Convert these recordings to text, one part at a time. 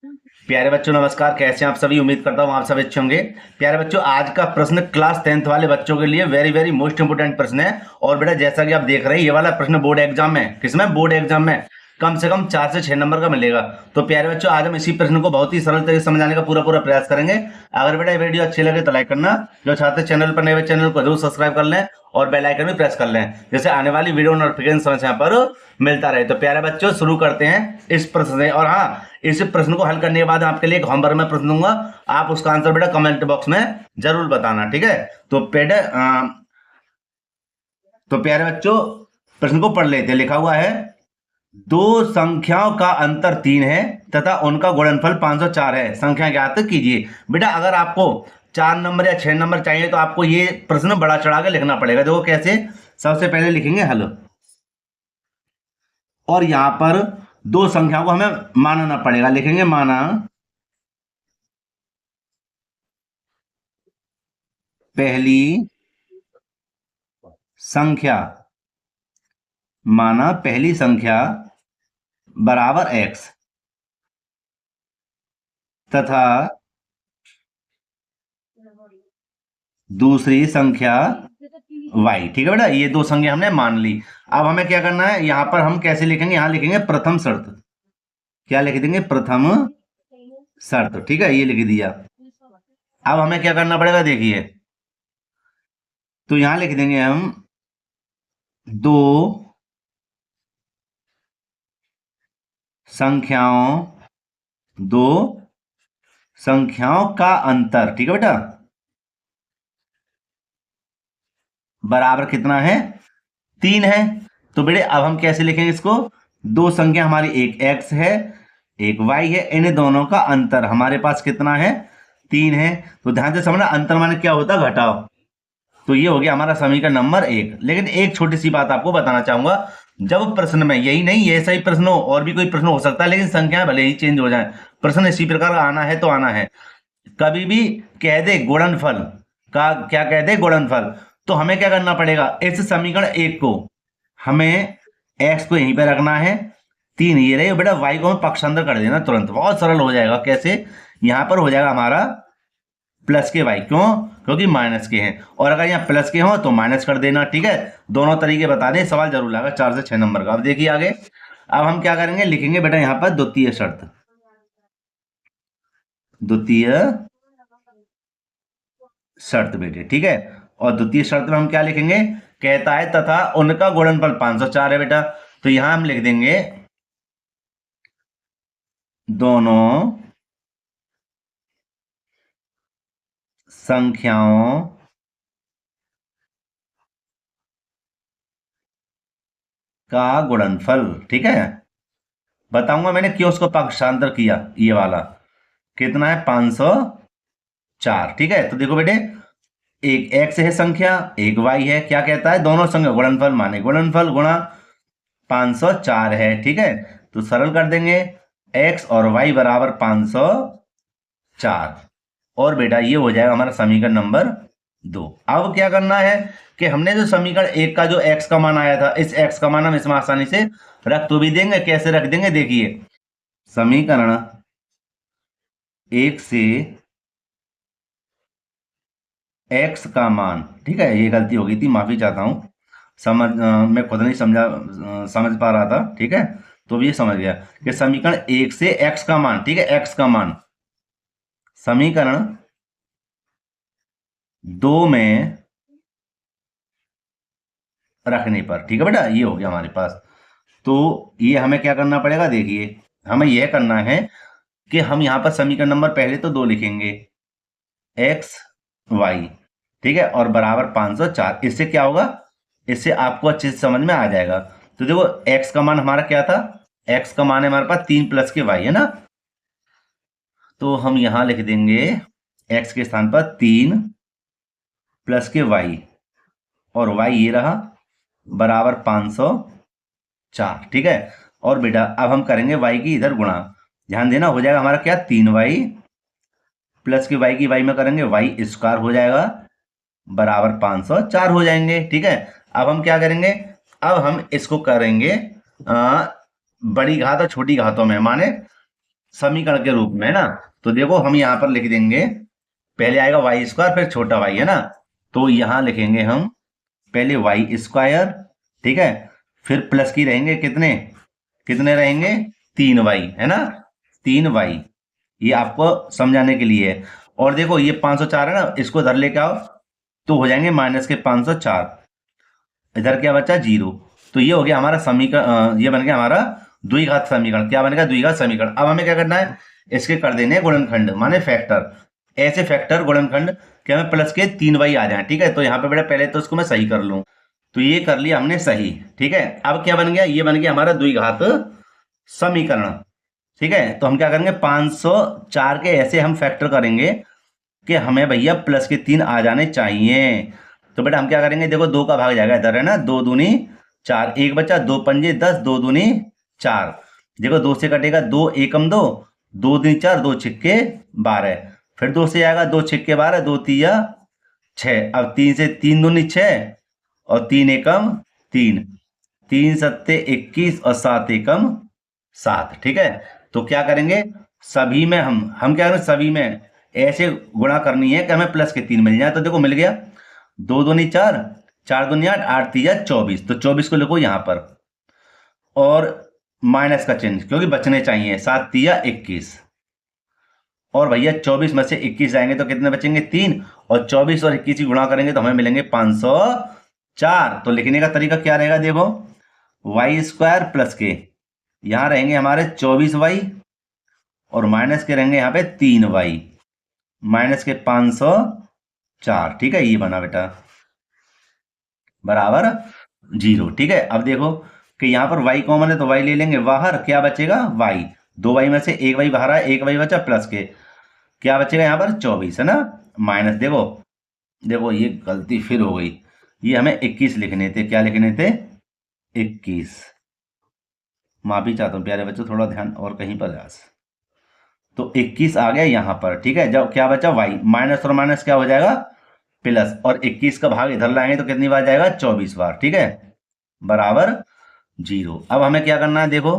प्यारे बच्चों नमस्कार। कैसे हैं आप सभी? उम्मीद करता हूँ आप सब अच्छे होंगे। प्यारे बच्चों, आज का प्रश्न क्लास 10th वाले बच्चों के लिए वेरी वेरी मोस्ट इंपोर्टेंट प्रश्न है। और बेटा जैसा कि आप देख रहे हैं, ये वाला प्रश्न बोर्ड एग्जाम में, किसमें? बोर्ड एग्जाम में कम से कम 4 से 6 नंबर का मिलेगा। तो प्यारे बच्चों, आज हम इसी प्रश्न को बहुत ही सरल तरीके से समझाने का पूरा पूरा प्रयास करेंगे। अगर बेटा ये वीडियो अच्छी लगे तो लाइक करना, जो छात्र चैनल पर नए हुए चैनल को जरूर सब्सक्राइब कर लें और बेल आइकन भी प्रेस कर लें, जैसे आने वाली वीडियो नोटिफिकेशन समय यहाँ पर मिलता रहे। तो प्यारे बच्चों, शुरू करते हैं इस प्रश्न से। और हाँ, इस प्रश्न को हल करने के बाद आपके लिए एक होमवर्क में प्रश्न दूंगा, आप उसका आंसर बेटा कमेंट बॉक्स में जरूर बताना, ठीक है? तो प्यारे बच्चों, प्रश्न को पढ़ लेते हैं। लिखा हुआ है, दो संख्याओं का अंतर 3 है तथा उनका गुणनफल 504 है, संख्या ज्ञात कीजिए। बेटा अगर आपको 4 नंबर या 6 नंबर चाहिए तो आपको ये प्रश्न बड़ा चढ़ा के लिखना पड़ेगा। देखो कैसे, सबसे पहले लिखेंगे हल, और यहां पर दो संख्याओं को हमें मानना पड़ेगा। लिखेंगे माना पहली संख्या, माना पहली संख्या बराबर x तथा दूसरी संख्या y। ठीक है बेटा, ये दो संख्या हमने मान ली। अब हमें क्या करना है, यहां पर हम कैसे लिखेंगे? यहां लिखेंगे प्रथम शर्त। क्या लिख देंगे? प्रथम शर्त। ठीक है, ये लिख दिया। अब हमें क्या करना पड़ेगा, देखिए, तो यहां लिख देंगे हम दो संख्याओं दो संख्याओं का अंतर, ठीक है बेटा, बराबर कितना है? 3 है। तो बेटे अब हम कैसे लिखेंगे इसको? दो संख्या हमारी, एक x है एक y है, इन दोनों का अंतर हमारे पास कितना है? 3 है। तो ध्यान से समझना, अंतर माने क्या होता है? घटाव। तो ये हो गया हमारा समीकरण नंबर 1। लेकिन एक छोटी सी बात आपको बताना चाहूंगा, जब प्रश्न में, यही नहीं ये ऐसा ही प्रश्न हो, और भी कोई प्रश्न हो सकता है, लेकिन संख्याएं भले ही चेंज हो जाए, प्रश्न इसी प्रकार का आना है तो आना है। कभी भी कह दे गुणनफल का, क्या कह दे? गुणनफल। तो हमें क्या करना पड़ेगा? इस समीकरण 1 को हमें x को यहीं पे रखना है, 3 ये रहे बेटा, y को हम पक्षांतर कर देना तुरंत, बहुत सरल हो जाएगा। कैसे? यहां पर हो जाएगा हमारा प्लस के y, क्यों? क्योंकि माइनस के हैं, और अगर यहाँ प्लस के हो तो माइनस कर देना। ठीक है, दोनों तरीके बता दें, सवाल जरूर लागा 4 से 6 नंबर का। अब देखिए आगे, अब हम क्या करेंगे? लिखेंगे बेटा यहाँ पर द्वितीय शर्त, द्वितीय शर्त बेटे। ठीक है, और द्वितीय शर्त में हम क्या लिखेंगे? कहता है तथा उनका गुणनफल 504 है बेटा। तो यहां हम लिख देंगे दोनों संख्याओं का गुणनफल। ठीक है, बताऊंगा मैंने क्यों उसको पक्षांतर किया। ये वाला कितना है? 504। ठीक है, तो देखो बेटे, एक x है संख्या, एक y है। क्या कहता है? दोनों संख्या गुणनफल माने गुणनफल गुणा 504 है। ठीक है, तो सरल कर देंगे, x और y बराबर 504। और बेटा ये हो जाएगा हमारा समीकरण नंबर 2। अब क्या करना है कि हमने जो समीकरण 1 का जो x का मान आया था, इस x का मान हम इसमें आसानी से रख तो भी देंगे। कैसे रख देंगे? देखिए, समीकरण 1 से x का मान, ठीक है, ये गलती हो गई थी, माफी चाहता हूं, मैं खुद नहीं समझ पा रहा था। ठीक है, तो भी ये समझ गया कि समीकरण 1 से x का मान, ठीक है, x का मान समीकरण 2 में रखने पर, ठीक है बेटा, ये हो गया हमारे पास। तो ये हमें क्या करना पड़ेगा? देखिए, हमें यह करना है कि हम यहां पर समीकरण नंबर पहले तो 2 लिखेंगे, x y, ठीक है, और बराबर 504। इससे क्या होगा? इससे आपको अच्छे से समझ में आ जाएगा। तो देखो, x का मान हमारा क्या था? x का मान है हमारे पास 3 प्लस के y, है ना? तो हम यहां लिख देंगे x के स्थान पर 3 प्लस के y, और y ये रहा बराबर 504। ठीक है, और बेटा अब हम करेंगे y की इधर गुणा। ध्यान देना, हो जाएगा हमारा क्या? 3y प्लस के y की y में करेंगे y स्क्वायर हो जाएगा बराबर 504 हो जाएंगे। ठीक है, अब हम क्या करेंगे? अब हम इसको करेंगे बड़ी घात और छोटी घातों में, माने समीकरण के रूप में, है ना। तो देखो हम यहाँ पर लिख देंगे, पहले आएगा वाई स्क्वायर फिर छोटा वाई, है ना। तो यहाँ लिखेंगे हम पहले वाई स्क्वायर, ठीक है, फिर प्लस की रहेंगे कितने कितने रहेंगे 3y, है ना, 3y। ये आपको समझाने के लिए है। और देखो ये 504 है ना, इसको इधर लेके आओ तो हो जाएंगे माइनस के 504, इधर क्या बचा 0। तो ये हो गया हमारा समीकरण, ये बन गया हमारा द्विघात समीकरण। क्या बनेगा द्विघात समीकरण। अब हमें क्या करना है, इसके कर देने हैं गुणनखंड माने फैक्टर, ऐसे फैक्टर गुणनखंड कि हमें प्लस के 3y आ जाए, ठीक है। तो यहाँ पे बेटा पहले तो इसको मैं सही कर लूं, तो ये कर लिया हमने सही, ठीक है। अब क्या बन गया, ये बन गया हमारा द्विघात समीकरण, ठीक है। तो हम क्या करेंगे 504 के ऐसे हम फैक्टर करेंगे कि हमें भैया प्लस के 3 आ जाने चाहिए। तो बेटा हम क्या करेंगे, देखो 2 का भाग जाएगा इधर, है ना, 2 दूनी 4, एक बचा 2 पंजे 10, 2 दूनी 4। देखो 2 से कटेगा 2 एकम 2, 2 दूनी 4, 2 छिक्के 12, फिर 2 से आएगा 2 छिक्के 12, 2 तिया 6। अब 3 से 3 दूनी 6 और 3 एकम 3, 3 सत्ते 21 और 7 एकम 7, ठीक है। तो क्या करेंगे, सभी में हम क्या करेंगे, सभी में ऐसे गुणा करनी है कि हमें प्लस के 3 मिल जाए। तो देखो मिल गया, 2 दूनी 4, 4 दूनी 8, 8 तिया 24, तो 24 को लिखो यहां पर, और माइनस का चिन्ह क्योंकि बचने चाहिए, 7 तिया 21, और भैया 24 में से 21 जाएंगे तो कितने बचेंगे 3, और 24 और 21 की गुणा करेंगे तो हमें मिलेंगे 504। तो लिखने का तरीका क्या रहेगा, देखो वाई स्क्वायर प्लस के, यहां रहेंगे हमारे 24y, और माइनस के रहेंगे यहाँ पे 3y, माइनस के 504, ठीक है। ये बना बेटा बराबर 0, ठीक है। अब देखो कि यहाँ पर y कॉमन है तो y ले लेंगे बाहर, क्या बचेगा y, 2y में से 1y बाहर आया, 1y बचा, प्लस के क्या बचेगा यहाँ पर 24, है ना, माइनस देखो देखो ये गलती फिर हो गई, ये हमें 21 लिखने थे, क्या लिखने थे 21। माफी चाहता हूँ प्यारे बच्चों, थोड़ा ध्यान और कहीं पर जास। तो 21 आ गया यहाँ पर, ठीक है। जब क्या बचा y, माइनस और माइनस क्या हो जाएगा प्लस, और 21 का भाग इधर लाएंगे तो कितनी बार जाएगा 24 बार, ठीक है, बराबर 0। अब हमें क्या करना है, देखो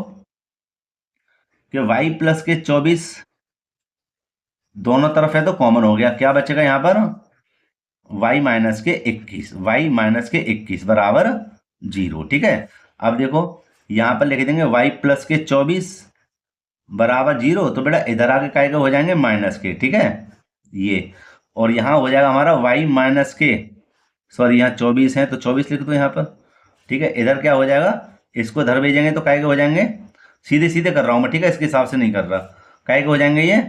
कि y प्लस के 24 दोनों तरफ है तो कॉमन हो गया, क्या बचेगा यहाँ पर y माइनस के 21, y माइनस के 21 बराबर 0, ठीक है। अब देखो यहां पर लिख देंगे y प्लस के 24 बराबर 0, तो बेटा इधर आके काय के हो जाएंगे माइनस के, ठीक है ये, और यहां हो जाएगा हमारा y माइनस के, सॉरी यहाँ 24 है तो 24 लिख दो यहाँ पर, ठीक है। इधर क्या हो जाएगा, इसको इधर भेजेंगे तो काय के हो जाएंगे, सीधे सीधे कर रहा हूं मैं, ठीक है, इसके हिसाब से नहीं कर रहा, काय के हो जाएंगे ये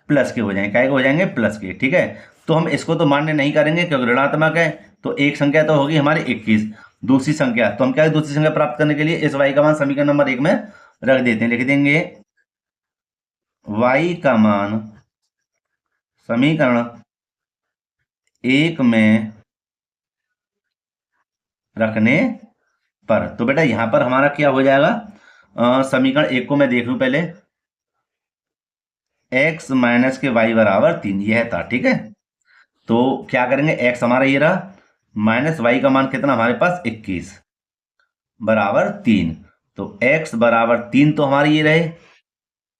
प्लस के हो जाएंगे, काय के हो जाएंगे प्लस के, ठीक है। तो हम इसको तो मान्य नहीं करेंगे क्योंकि ऋणात्मक है, तो एक संख्या तो होगी हमारी 21, दूसरी संख्या तो हम क्या है, दूसरी संख्या प्राप्त करने के लिए इस y का मान समीकरण नंबर 1 में रख देते हैं, लिख देंगे y का मान समीकरण 1 में रखने पर। तो बेटा यहां पर हमारा क्या हो जाएगा, समीकरण 1 को मैं देख लूं पहले, x माइनस के y बराबर 3, यह था, ठीक है। तो क्या करेंगे, x हमारा ये रहा, माइनस y का मान कितना हमारे पास 21 बराबर 3, तो x बराबर 3 तो हमारी ये रहे,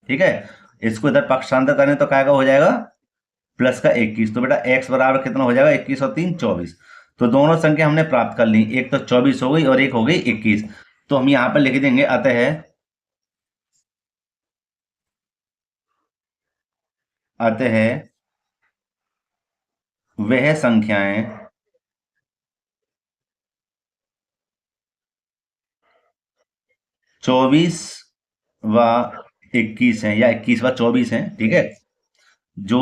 ठीक है। इसको इधर पक्षांतर करें तो क्या हो जाएगा प्लस का 21, तो बेटा x बराबर कितना हो जाएगा 21 और 3 24। तो दोनों संख्या हमने प्राप्त कर ली, एक तो 24 हो गई और एक हो गई 21। तो हम यहां पर लिख देंगे अतः वह संख्याएं 24 व 21 है, या 21 व 24 है, ठीक है। जो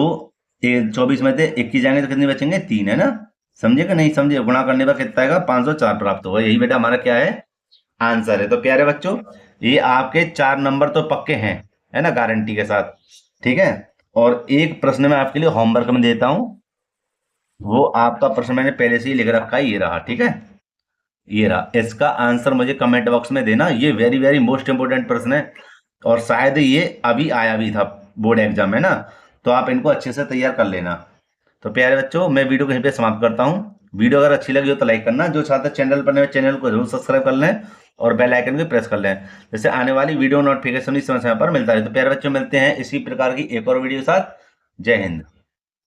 24 में से 21 जाएंगे तो कितने बचेंगे 3, है ना, समझे कि नहीं समझे, गुणा करने पर कितना आएगा 504 प्राप्त होगा, यही बेटा हमारा क्या है आंसर है। तो प्यारे बच्चों ये आपके 4 नंबर तो पक्के हैं, है ना, गारंटी के साथ, ठीक है। और एक प्रश्न मैं आपके लिए होमवर्क में देता हूं, वो आपका प्रश्न मैंने पहले से ही लिख रखा है, ये रहा, ठीक है, ये रहा, इसका आंसर मुझे कमेंट बॉक्स में देना, ये वेरी वेरी मोस्ट इंपोर्टेंट प्रश्न है, और शायद ये अभी आया भी था बोर्ड एग्जाम में ना, तो आप इनको अच्छे से तैयार कर लेना। तो प्यारे बच्चों मैं वीडियो कहीं पे समाप्त करता हूँ। वीडियो अगर अच्छी लगी हो तो लाइक करना, जो छात्र चैनल पर नए चैनल को जरूर सब्सक्राइब कर लें, और बेल आइकन भी प्रेस कर लें, जैसे आने वाली वीडियो नोटिफिकेशन इस समय पर मिलता है। तो प्यारे बच्चों, मिलते हैं इसी प्रकार की एक और वीडियो के साथ। जय हिंद।